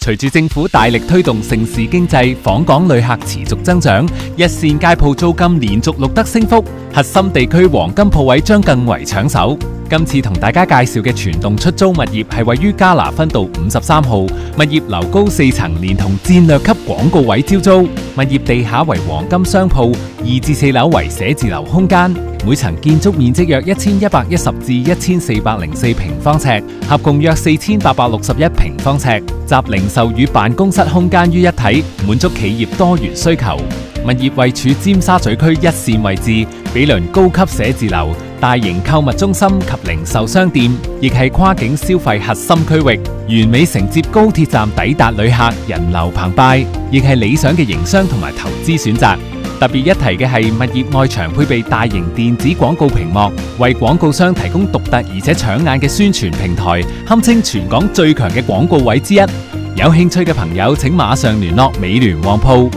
隨住政府大力推動城市經濟，訪港旅客持續增長，一線街鋪租金連續錄得升幅，核心地區黃金鋪位將更為搶手。今次同大家介紹嘅全棟出租物業係位於加拿分道53號，物業樓高4層，連同戰略級廣告位招租。物業地下為黃金商鋪，2至4樓為寫字樓空間，每層建築面積約1110至1404平方尺，合共約4861平方尺，集零售與辦公室空間於一體，滿足企業多元需求。物業位處尖沙咀區一線位置，毗鄰高級寫字樓、大型購物中心及零售商店，亦係跨境消費核心區域，完美承接高鐵站抵達旅客，人流澎湃，亦係理想嘅營商同埋投資選擇。特別一提嘅係，物業外牆配備大型電子廣告屏幕，為廣告商提供獨特而且搶眼嘅宣傳平台，堪稱全港最強嘅廣告位之一。有興趣嘅朋友請馬上聯絡美聯旺鋪。